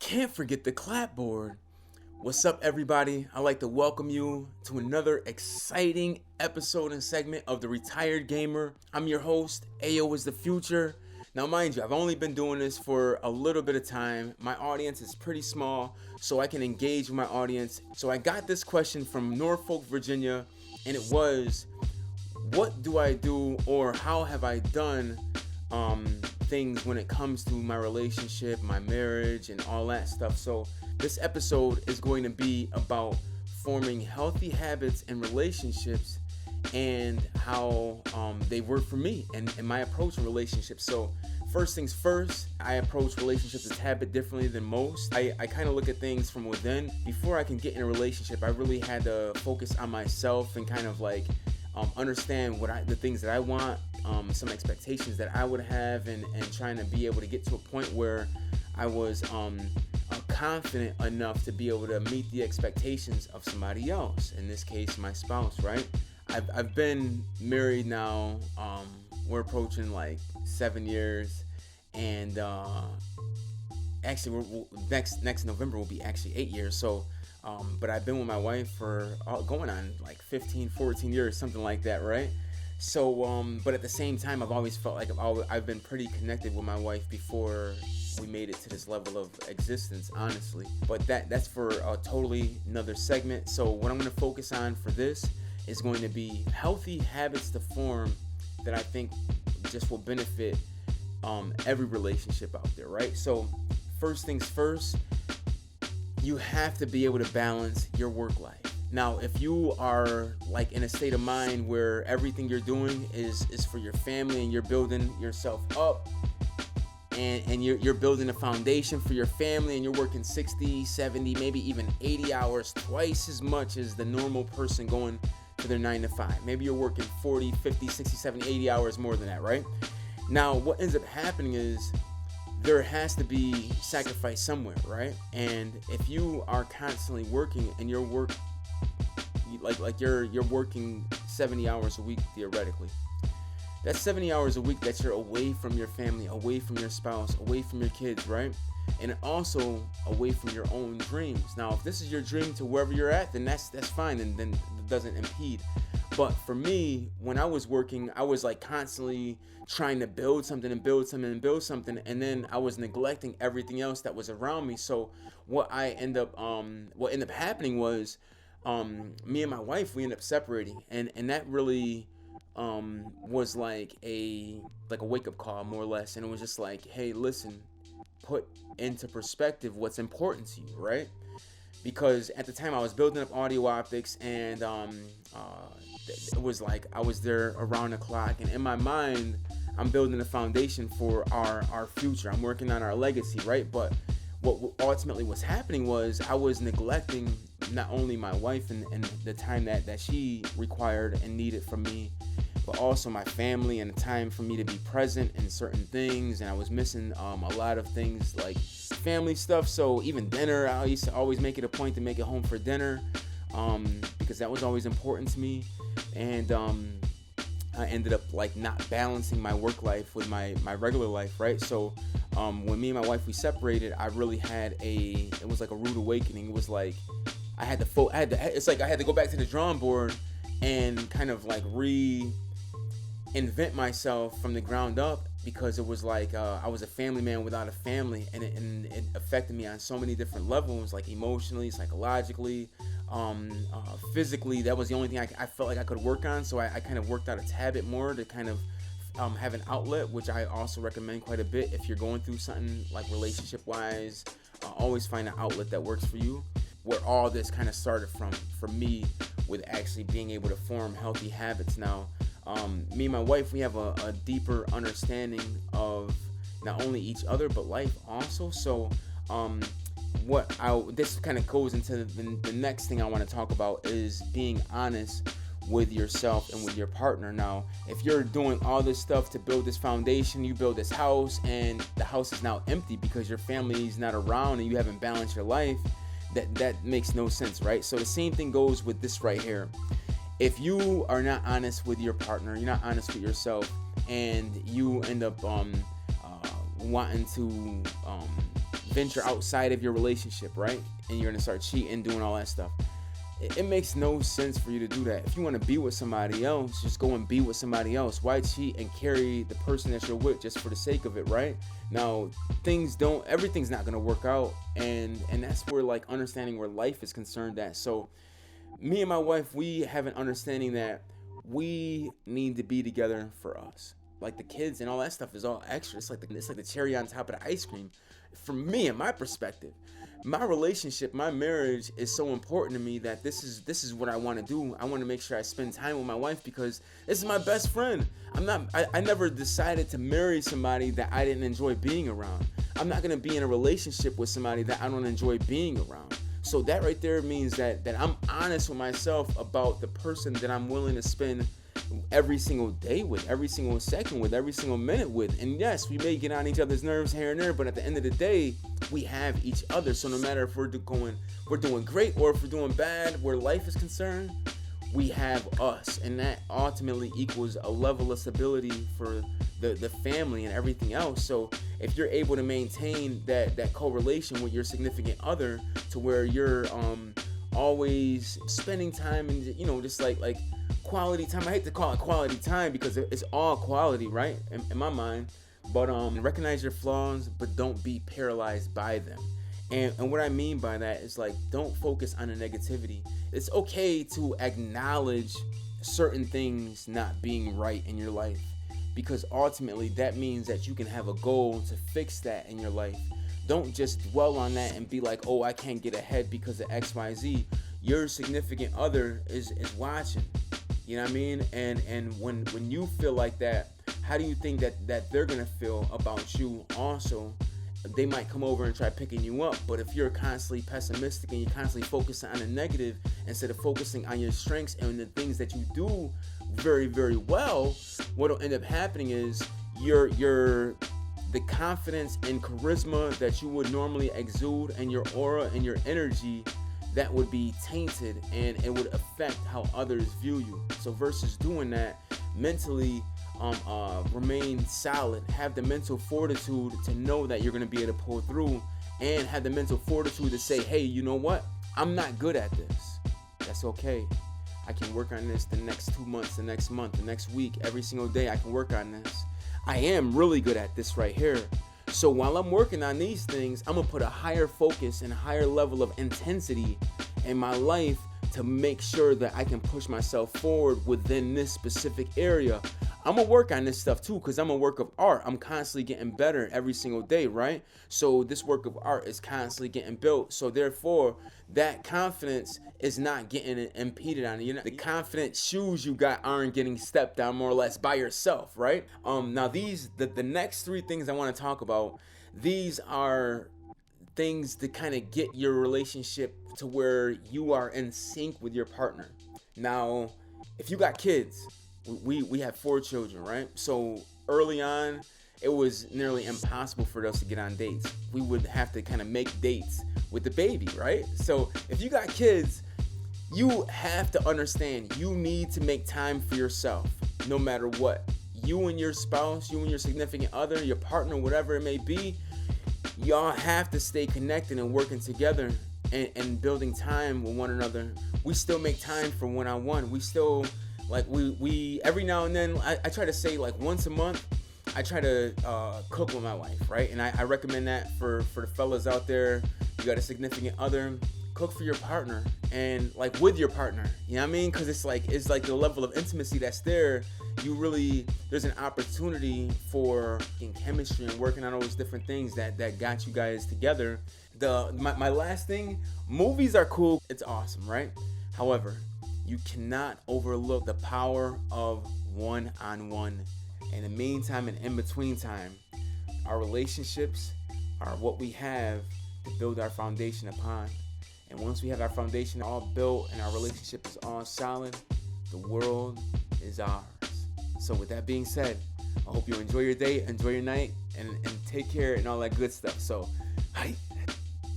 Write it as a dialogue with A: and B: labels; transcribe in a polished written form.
A: can't forget the clapboard. What's up, everybody? I'd like to welcome you to another exciting episode and segment of The Retired Gamer. I'm your host, Ayo is the Future. Now, mind you, I've only been doing this for a little bit of time. My audience is pretty small, so I can engage with my audience. So I got this question from Norfolk, Virginia, and it was, what do I do, or how have I done things when it comes to my relationship, my marriage, and all that stuff. So this episode is going to be about forming healthy habits in relationships and how they work for me and my approach in relationships. So first things first, I approach relationships as habit differently than most. I kind of look at things from within. Before I can get in a relationship, I really had to focus on myself and kind of like understand the things that I want, some expectations that I would have, and trying to be able to get to a point where I was confident enough to be able to meet the expectations of somebody else, in this case my spouse, right? I've been married now, we're approaching like 7 years, and actually next November will be actually 8 years. So but I've been with my wife for going on like 15, 14 years, something like that, right? So, but at the same time, I've always felt like I've been pretty connected with my wife before we made it to this level of existence, honestly. But that's for a totally another segment. So what I'm going to focus on for this is going to be healthy habits to form that I think just will benefit every relationship out there, right? So first things first, you have to be able to balance your work life. Now, if you are like in a state of mind where everything you're doing is for your family and you're building yourself up and you're building a foundation for your family and you're working 60, 70, maybe even 80 hours, twice as much as the normal person going to their 9 to 5. Maybe you're working 40, 50, 60, 70, 80 hours more than that, right? Now, what ends up happening is there has to be sacrifice somewhere, right? And if you are constantly working and your work, like you're working 70 hours a week theoretically, that's 70 hours a week that you're away from your family, away from your spouse, away from your kids, right? And also away from your own dreams. Now, if this is your dream to wherever you're at, then that's fine, and then it doesn't impede. But for me, when I was working, I was like constantly trying to build something, and then I was neglecting everything else that was around me. So what ended up happening was, me and my wife, we ended up separating, and that really was like a wake-up call, more or less. And it was just like, hey, listen, put into perspective what's important to you, right? Because at the time I was building up audio optics, and it was like I was there around the clock, and in my mind I'm building a foundation for our future. I'm working on our legacy, right? But what ultimately was happening was I was neglecting not only my wife and the time that she required and needed from me, but also my family and the time for me to be present in certain things. And I was missing a lot of things like family stuff. So even dinner, I used to always make it a point to make it home for dinner, because that was always important to me. And I ended up like not balancing my work life with my regular life, right? So when me and my wife, we separated, I really had it was like a rude awakening. It was like I had to go back to the drawing board and kind of like reinvent myself from the ground up, because it was like I was a family man without a family, and it affected me on so many different levels, like emotionally, psychologically, physically. That was the only thing I felt like I could work on. So I kind of worked out its habit more to kind of have an outlet, which I also recommend quite a bit if you're going through something like relationship wise. Always find an outlet that works for you. Where all this kind of started from, for me, with actually being able to form healthy habits. Now, me and my wife, we have a deeper understanding of not only each other but life also. So this kind of goes into the next thing I want to talk about, is being honest with yourself and with your partner. Now, if you're doing all this stuff to build this foundation, you build this house, and the house is now empty because your family is not around and you haven't balanced your life, that makes no sense, right? So the same thing goes with this right here. If you are not honest with your partner, you're not honest with yourself, and you end up wanting to venture outside of your relationship, right? And you're gonna start cheating, doing all that stuff. It makes no sense for you to do that. If you want to be with somebody else, just go and be with somebody else. Why cheat and carry the person that you're with just for the sake of it, right? Now, everything's not gonna work out, and that's where like understanding where life is concerned at. So me and my wife, we have an understanding that we need to be together for us. Like the kids and all that stuff is all extra. It's like the cherry on top of the ice cream. From me and my perspective, my relationship, my marriage is so important to me that this is what I want to do. I want to make sure I spend time with my wife because this is my best friend. I never decided to marry somebody that I didn't enjoy being around. I'm not gonna be in a relationship with somebody that I don't enjoy being around. So that right there means that I'm honest with myself about the person that I'm willing to spend every single day with, every single second with, every single minute with. And yes, we may get on each other's nerves here and there, but at the end of the day, we have each other. So no matter if we're doing great or if we're doing bad, where life is concerned, we have us, and that ultimately equals a level of stability for the family and everything else. So if you're able to maintain that correlation with your significant other to where you're always spending time and just like quality time. I hate to call it quality time because it's all quality, right? In my mind. But recognize your flaws, but don't be paralyzed by them. And what I mean by that is like, don't focus on the negativity. It's okay to acknowledge certain things not being right in your life, because ultimately that means that you can have a goal to fix that in your life. Don't just dwell on that and be like, oh, I can't get ahead because of XYZ. Your significant other is watching. You know what I mean? And when you feel like that, how do you think that they're gonna feel about you also? They might come over and try picking you up, but if you're constantly pessimistic and you're constantly focusing on the negative instead of focusing on your strengths and the things that you do very, very well, what'll end up happening is the confidence and charisma that you would normally exude and your aura and your energy, that would be tainted and it would affect how others view you. So versus doing that, mentally remain solid, have the mental fortitude to know that you're going to be able to pull through, and have the mental fortitude to say, hey, you know what, I'm not good at this. That's okay. I can work on this the next 2 months, the next month, the next week, every single day I can work on this. I am really good at this right here. So while I'm working on these things, I'm gonna put a higher focus and a higher level of intensity in my life to make sure that I can push myself forward within this specific area. I'm gonna work on this stuff too, because I'm a work of art. I'm constantly getting better every single day, right? So this work of art is constantly getting built. So therefore, that confidence is not getting impeded on it. The confident shoes you got aren't getting stepped on more or less by yourself, right? Now the next three things I want to talk about, these are things to kind of get your relationship to where you are in sync with your partner. Now, if you got kids, we have 4 children, right? So early on, it was nearly impossible for us to get on dates. We would have to kind of make dates with the baby, right? So if you got kids, you have to understand you need to make time for yourself, no matter what. You and your spouse, you and your significant other, your partner, whatever it may be, y'all have to stay connected and working together and building time with one another. We still make time for one-on-one. We still, like, we every now and then, I try to say, like, once a month, I try to cook with my wife, right? And I recommend that for the fellas out there. You got a significant other, cook for your partner, and like with your partner, you know what I mean? Because it's like the level of intimacy that's there. There's an opportunity for chemistry and working on all those different things that got you guys together. My last thing, movies are cool, it's awesome, right? However, you cannot overlook the power of one-on-one. In the meantime and in between time, our relationships are what we have to build our foundation upon. And once we have our foundation all built and our relationship is all solid, the world is ours. So with that being said, I hope you enjoy your day, enjoy your night, and take care and all that good stuff. So, hi.